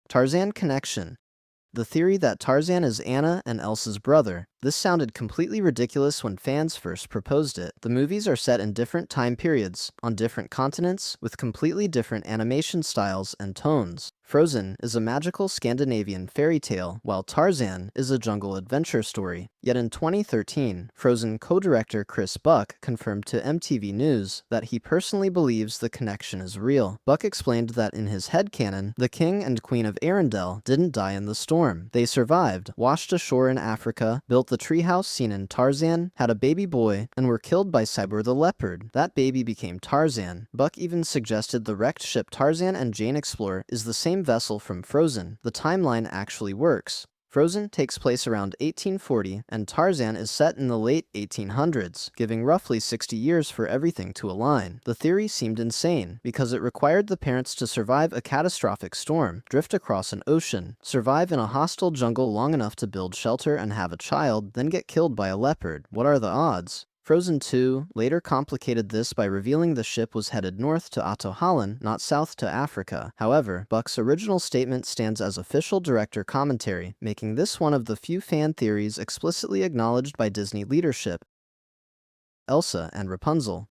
Tarzan connection. The theory that Tarzan is Anna and Elsa's brother. This sounded completely ridiculous when fans first proposed it. The movies are set in different time periods, on different continents, with completely different animation styles and tones. Frozen is a magical Scandinavian fairy tale, while Tarzan is a jungle adventure story. Yet in 2013, Frozen co-director Chris Buck confirmed to MTV News that he personally believes the connection is real. Buck explained that in his headcanon, the King and Queen of Arendelle didn't die in the storm. They survived, washed ashore in Africa, built the treehouse seen in Tarzan, had a baby boy, and were killed by Cyber the leopard. That baby became Tarzan. Buck even suggested the wrecked ship Tarzan and Jane explore is the same vessel from Frozen. The timeline actually works. Frozen takes place around 1840, and Tarzan is set in the late 1800s, giving roughly 60 years for everything to align. The theory seemed insane, because it required the parents to survive a catastrophic storm, drift across an ocean, survive in a hostile jungle long enough to build shelter and have a child, then get killed by a leopard. What are the odds? Frozen 2 later complicated this by revealing the ship was headed north to Atohalan, not south to Africa. However, Buck's original statement stands as official director commentary, making this one of the few fan theories explicitly acknowledged by Disney leadership. Elsa and Rapunzel.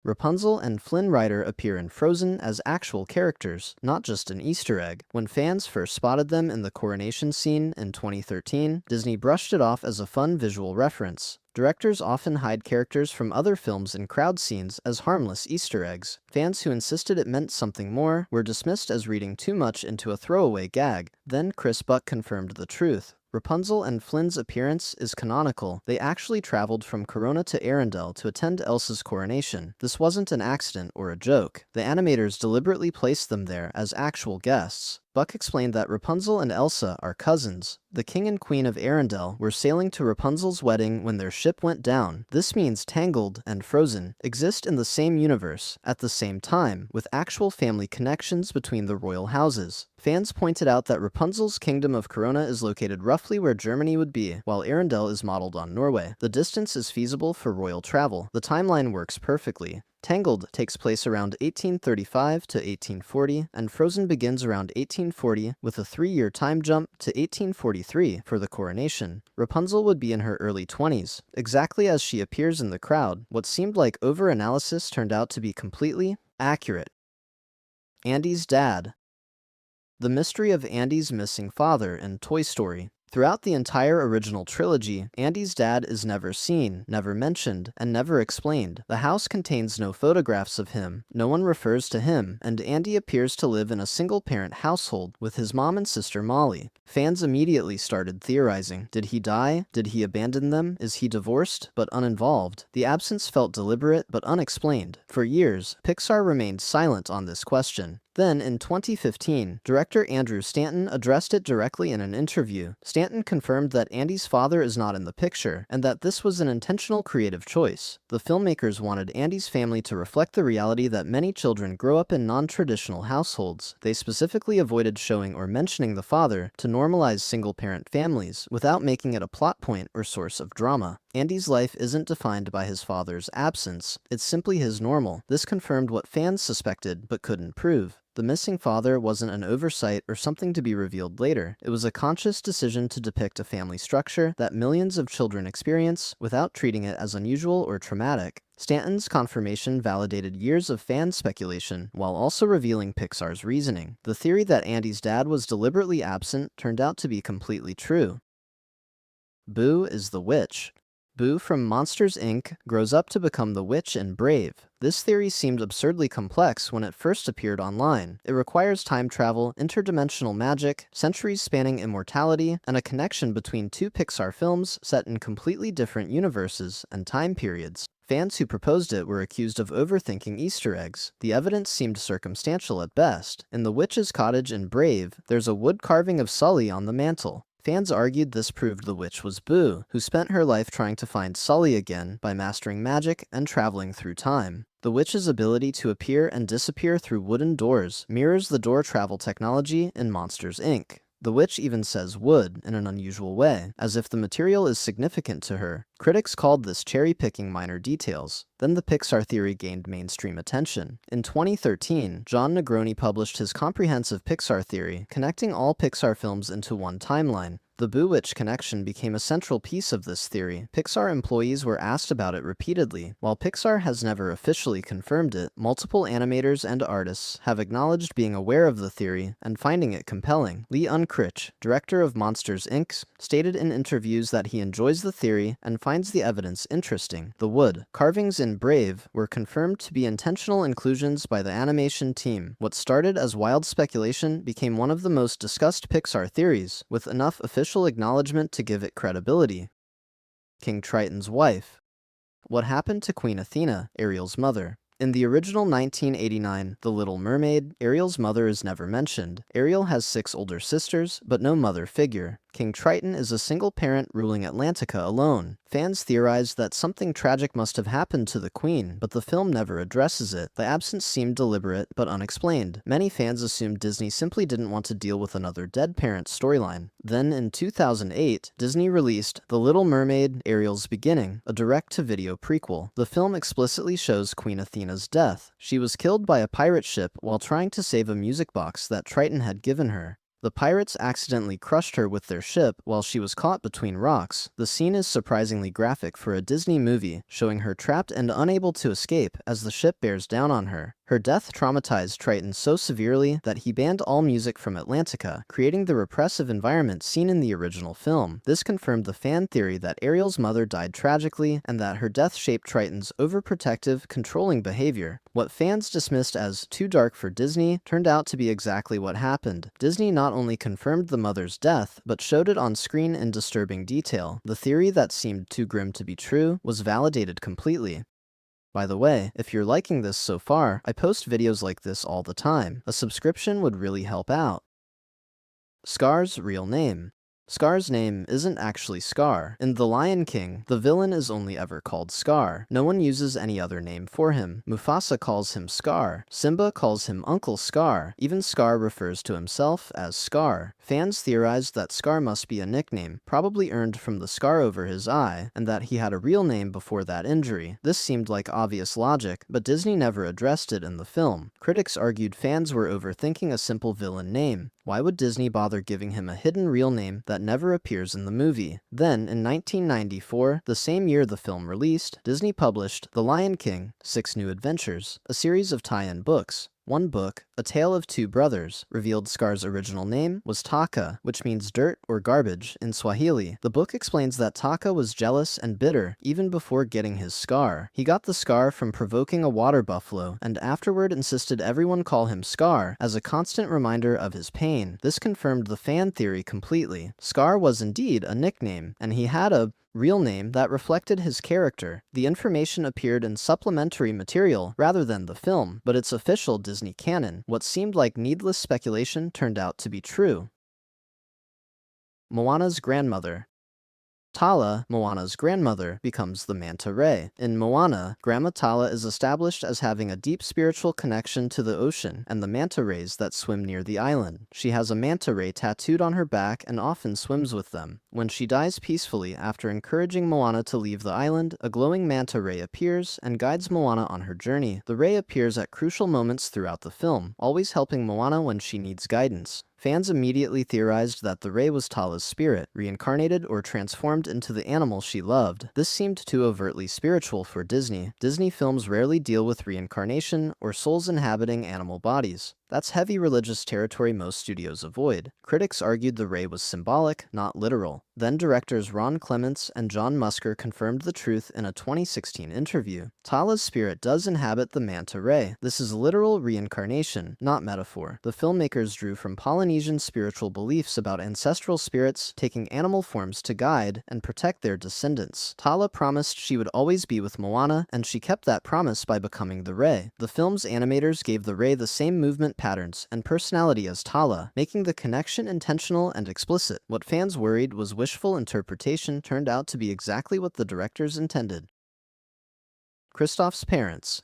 Rapunzel and Flynn Rider appear in Frozen as actual characters, not just an Easter egg. When fans first spotted them in the coronation scene in 2013, Disney brushed it off as a fun visual reference. Directors often hide characters from other films in crowd scenes as harmless Easter eggs. Fans who insisted it meant something more were dismissed as reading too much into a throwaway gag. Then Chris Buck confirmed the truth. Rapunzel and Flynn's appearance is canonical. They actually traveled from Corona to Arendelle to attend Elsa's coronation. This wasn't an accident or a joke. The animators deliberately placed them there as actual guests. Buck explained that Rapunzel and Elsa are cousins. The King and Queen of Arendelle were sailing to Rapunzel's wedding when their ship went down. This means Tangled and Frozen exist in the same universe at the same time, with actual family connections between the royal houses. Fans pointed out that Rapunzel's kingdom of Corona is located roughly where Germany would be, while Arendelle is modeled on Norway. The distance is feasible for royal travel. The timeline works perfectly. Tangled takes place around 1835 to 1840, and Frozen begins around 1840 with a 3-year time jump to 1843 for the coronation. Rapunzel would be in her early 20s, exactly as she appears in the crowd. What seemed like over-analysis turned out to be completely accurate. Andy's dad. The mystery of Andy's missing father in Toy Story. Throughout the entire original trilogy, Andy's dad is never seen, never mentioned, and never explained. The house contains no photographs of him, no one refers to him, and Andy appears to live in a single-parent household with his mom and sister Molly. Fans immediately started theorizing. Did he die? Did he abandon them? Is he divorced, but uninvolved? The absence felt deliberate, but unexplained. For years, Pixar remained silent on this question. Then, in 2015, director Andrew Stanton addressed it directly in an interview. Stanton confirmed that Andy's father is not in the picture, and that this was an intentional creative choice. The filmmakers wanted Andy's family to reflect the reality that many children grow up in non-traditional households. They specifically avoided showing or mentioning the father to normalize single-parent families, without making it a plot point or source of drama. Andy's life isn't defined by his father's absence, it's simply his normal. This confirmed what fans suspected but couldn't prove. The missing father wasn't an oversight or something to be revealed later. It was a conscious decision to depict a family structure that millions of children experience without treating it as unusual or traumatic. Stanton's confirmation validated years of fan speculation while also revealing Pixar's reasoning. The theory that Andy's dad was deliberately absent turned out to be completely true. Boo is the witch. Boo from Monsters, Inc. grows up to become the witch in Brave. This theory seemed absurdly complex when it first appeared online. It requires time travel, interdimensional magic, centuries-spanning immortality, and a connection between two Pixar films set in completely different universes and time periods. Fans who proposed it were accused of overthinking Easter eggs. The evidence seemed circumstantial at best. In the witch's cottage in Brave, there's a wood carving of Sully on the mantle. Fans argued this proved the witch was Boo, who spent her life trying to find Sully again by mastering magic and traveling through time. The witch's ability to appear and disappear through wooden doors mirrors the door travel technology in Monsters, Inc. The witch even says wood in an unusual way, as if the material is significant to her. Critics called this cherry-picking minor details. Then the Pixar theory gained mainstream attention. In 2013, John Negroni published his comprehensive Pixar theory, connecting all Pixar films into one timeline. The Boo Witch connection became a central piece of this theory. Pixar employees were asked about it repeatedly. While Pixar has never officially confirmed it, multiple animators and artists have acknowledged being aware of the theory and finding it compelling. Lee Unkrich, director of Monsters, Inc., stated in interviews that he enjoys the theory and finds the evidence interesting. The wood carvings in Brave were confirmed to be intentional inclusions by the animation team. What started as wild speculation became one of the most discussed Pixar theories, with enough official acknowledgement to give it credibility. King Triton's wife. What happened to Queen Athena, Ariel's mother? In the original 1989 The Little Mermaid, Ariel's mother is never mentioned. Ariel has 6 older sisters, but no mother figure. King Triton is a single parent ruling Atlantica alone. Fans theorized that something tragic must have happened to the queen, but the film never addresses it. The absence seemed deliberate, but unexplained. Many fans assumed Disney simply didn't want to deal with another dead parent storyline. Then, in 2008, Disney released The Little Mermaid, Ariel's Beginning, a direct-to-video prequel. The film explicitly shows Queen Athena's death. She was killed by a pirate ship while trying to save a music box that Triton had given her. The pirates accidentally crushed her with their ship while she was caught between rocks. The scene is surprisingly graphic for a Disney movie, showing her trapped and unable to escape as the ship bears down on her. Her death traumatized Triton so severely that he banned all music from Atlantica, creating the repressive environment seen in the original film. This confirmed the fan theory that Ariel's mother died tragically and that her death shaped Triton's overprotective, controlling behavior. What fans dismissed as too dark for Disney turned out to be exactly what happened. Disney not only confirmed the mother's death, but showed it on screen in disturbing detail. The theory that seemed too grim to be true was validated completely. By the way, if you're liking this so far, I post videos like this all the time. A subscription would really help out. Scar's real name. Scar's name isn't actually Scar. In The Lion King, the villain is only ever called Scar. No one uses any other name for him. Mufasa calls him Scar. Simba calls him Uncle Scar. Even Scar refers to himself as Scar. Fans theorized that Scar must be a nickname, probably earned from the scar over his eye, and that he had a real name before that injury. This seemed like obvious logic, but Disney never addressed it in the film. Critics argued fans were overthinking a simple villain name. Why would Disney bother giving him a hidden real name that never appears in the movie? Then, in 1994, the same year the film released, Disney published The Lion King: 6 New Adventures, a series of tie-in books. One book, A Tale of Two Brothers, revealed Scar's original name was Taka, which means dirt or garbage in Swahili. The book explains that Taka was jealous and bitter even before getting his scar. He got the scar from provoking a water buffalo, and afterward insisted everyone call him Scar as a constant reminder of his pain. This confirmed the fan theory completely. Scar was indeed a nickname, and he had a real name that reflected his character. The information appeared in supplementary material rather than the film, but it's official Disney canon. What seemed like needless speculation turned out to be true. Moana's grandmother. Tala, Moana's grandmother, becomes the manta ray. In Moana, Grandma Tala is established as having a deep spiritual connection to the ocean and the manta rays that swim near the island. She has a manta ray tattooed on her back and often swims with them. When she dies peacefully after encouraging Moana to leave the island, a glowing manta ray appears and guides Moana on her journey. The ray appears at crucial moments throughout the film, always helping Moana when she needs guidance. Fans immediately theorized that the ray was Tala's spirit, reincarnated or transformed into the animal she loved. This seemed too overtly spiritual for Disney. Disney films rarely deal with reincarnation or souls inhabiting animal bodies. That's heavy religious territory most studios avoid. Critics argued the ray was symbolic, not literal. Then directors Ron Clements and John Musker confirmed the truth in a 2016 interview. Tala's spirit does inhabit the manta ray. This is literal reincarnation, not metaphor. The filmmakers drew from Polynesian spiritual beliefs about ancestral spirits taking animal forms to guide and protect their descendants. Tala promised she would always be with Moana, and she kept that promise by becoming the ray. The film's animators gave the ray the same movement patterns and personality as Tala, making the connection intentional and explicit. What fans worried was wishful interpretation turned out to be exactly what the directors intended. Kristoff's parents.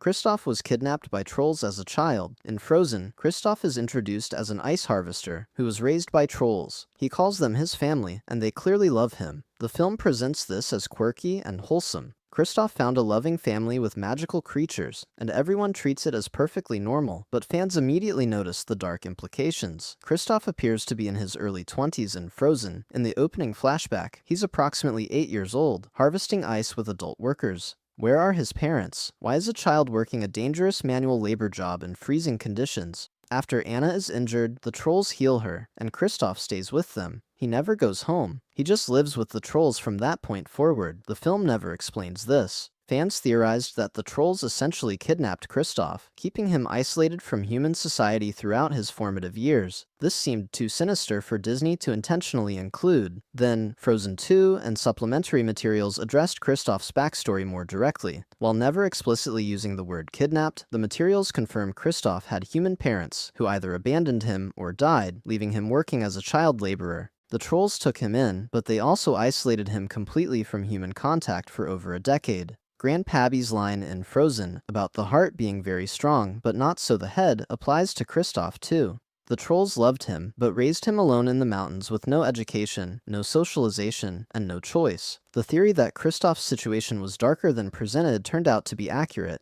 Kristoff was kidnapped by trolls as a child. In Frozen, Kristoff is introduced as an ice harvester who was raised by trolls. He calls them his family, and they clearly love him. The film presents this as quirky and wholesome. Kristoff found a loving family with magical creatures, and everyone treats it as perfectly normal, but fans immediately notice the dark implications. Kristoff appears to be in his early 20s in Frozen. In the opening flashback, he's approximately 8 years old, harvesting ice with adult workers. Where are his parents? Why is a child working a dangerous manual labor job in freezing conditions? After Anna is injured, the trolls heal her, and Kristoff stays with them. He never goes home. He just lives with the trolls from that point forward. The film never explains this. Fans theorized that the trolls essentially kidnapped Kristoff, keeping him isolated from human society throughout his formative years. This seemed too sinister for Disney to intentionally include. Then, Frozen 2 and supplementary materials addressed Kristoff's backstory more directly. While never explicitly using the word kidnapped, the materials confirm Kristoff had human parents who either abandoned him or died, leaving him working as a child laborer. The trolls took him in, but they also isolated him completely from human contact for over a decade. Grandpappy's line in Frozen about the heart being very strong, but not so the head, applies to Kristoff too. The trolls loved him, but raised him alone in the mountains with no education, no socialization, and no choice. The theory that Kristoff's situation was darker than presented turned out to be accurate.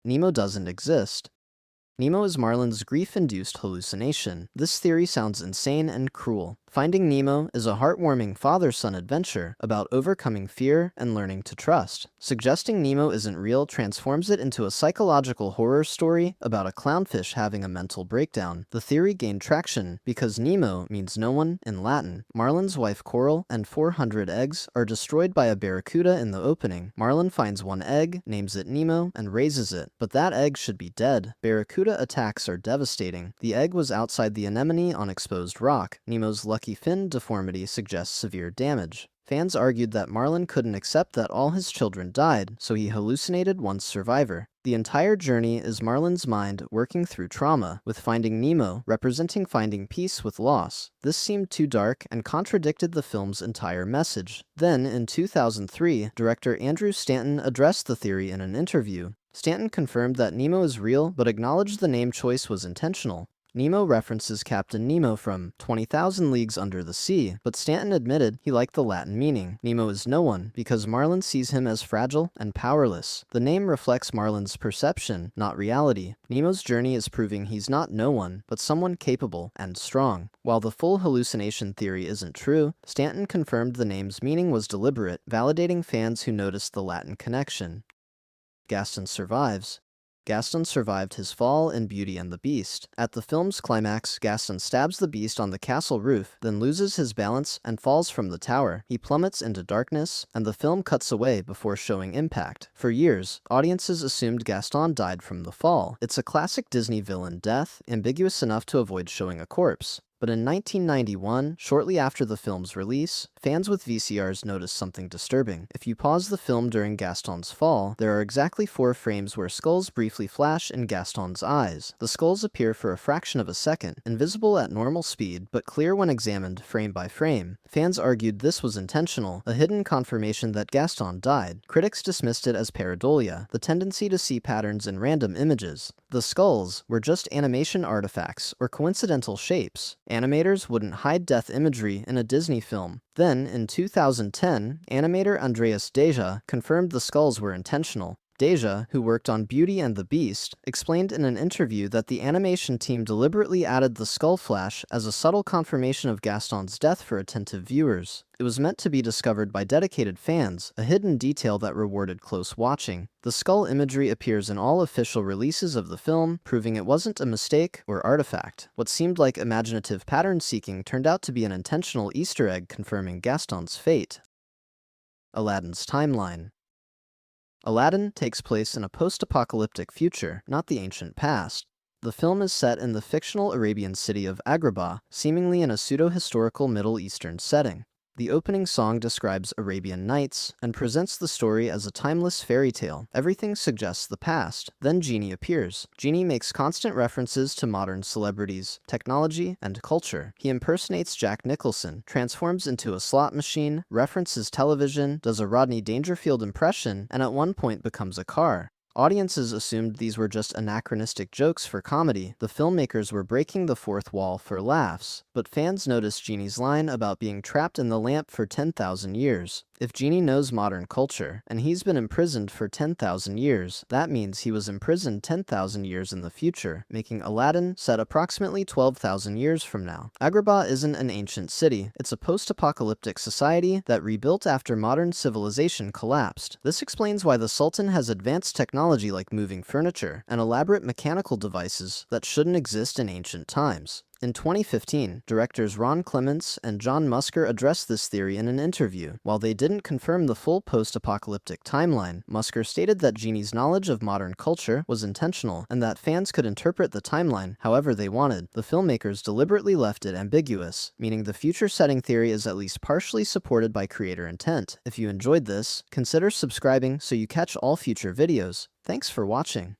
Nemo doesn't exist. Nemo is Marlin's grief-induced hallucination. This theory sounds insane and cruel. Finding Nemo is a heartwarming father-son adventure about overcoming fear and learning to trust. Suggesting Nemo isn't real transforms it into a psychological horror story about a clownfish having a mental breakdown. The theory gained traction because Nemo means no one in Latin. Marlin's wife Coral and 400 eggs are destroyed by a barracuda in the opening. Marlin finds one egg, names it Nemo, and raises it, but that egg should be dead. Barracuda attacks are devastating. The egg was outside the anemone on exposed rock. Nemo's lucky fin deformity suggests severe damage. Fans argued that Marlin couldn't accept that all his children died, so he hallucinated one survivor. The entire journey is Marlin's mind working through trauma, with Finding Nemo representing finding peace with loss. This seemed too dark and contradicted the film's entire message. Then, in 2003, director Andrew Stanton addressed the theory in an interview. Stanton confirmed that Nemo is real, but acknowledged the name choice was intentional. Nemo references Captain Nemo from 20,000 Leagues Under the Sea, but Stanton admitted he liked the Latin meaning. Nemo is no one, because Marlin sees him as fragile and powerless. The name reflects Marlin's perception, not reality. Nemo's journey is proving he's not no one, but someone capable and strong. While the full hallucination theory isn't true, Stanton confirmed the name's meaning was deliberate, validating fans who noticed the Latin connection. Gaston survives. Gaston survived his fall in Beauty and the Beast. At the film's climax, Gaston stabs the beast on the castle roof, then loses his balance and falls from the tower. He plummets into darkness, and the film cuts away before showing impact. For years, audiences assumed Gaston died from the fall. It's a classic Disney villain death, ambiguous enough to avoid showing a corpse. But in 1991, shortly after the film's release, fans with VCRs noticed something disturbing. If you pause the film during Gaston's fall, there are exactly 4 frames where skulls briefly flash in Gaston's eyes. The skulls appear for a fraction of a second, invisible at normal speed, but clear when examined frame by frame. Fans argued this was intentional, a hidden confirmation that Gaston died. Critics dismissed it as pareidolia, the tendency to see patterns in random images. The skulls were just animation artifacts or coincidental shapes. Animators wouldn't hide death imagery in a Disney film. Then, in 2010, animator Andreas Deja confirmed the skulls were intentional. Deja, who worked on Beauty and the Beast, explained in an interview that the animation team deliberately added the skull flash as a subtle confirmation of Gaston's death for attentive viewers. It was meant to be discovered by dedicated fans, a hidden detail that rewarded close watching. The skull imagery appears in all official releases of the film, proving it wasn't a mistake or artifact. What seemed like imaginative pattern seeking turned out to be an intentional Easter egg confirming Gaston's fate. Aladdin's timeline. Aladdin takes place in a post-apocalyptic future, not the ancient past. The film is set in the fictional Arabian city of Agrabah, seemingly in a pseudo-historical Middle Eastern setting. The opening song describes Arabian Nights and presents the story as a timeless fairy tale. Everything suggests the past. Then Genie appears. Genie makes constant references to modern celebrities, technology, and culture. He impersonates Jack Nicholson, transforms into a slot machine, references television, does a Rodney Dangerfield impression, and at one point becomes a car. Audiences assumed these were just anachronistic jokes for comedy. The filmmakers were breaking the fourth wall for laughs. But fans noticed Genie's line about being trapped in the lamp for 10,000 years. If Genie knows modern culture, and he's been imprisoned for 10,000 years, that means he was imprisoned 10,000 years in the future, making Aladdin set approximately 12,000 years from now. Agrabah isn't an ancient city. It's a post-apocalyptic society that rebuilt after modern civilization collapsed. This explains why the Sultan has advanced technology like moving furniture and elaborate mechanical devices that shouldn't exist in ancient times. In 2015, directors Ron Clements and John Musker addressed this theory in an interview. While they didn't confirm the full post-apocalyptic timeline, Musker stated that Genie's knowledge of modern culture was intentional and that fans could interpret the timeline however they wanted. The filmmakers deliberately left it ambiguous, meaning the future setting theory is at least partially supported by creator intent. If you enjoyed this, consider subscribing so you catch all future videos. Thanks for watching.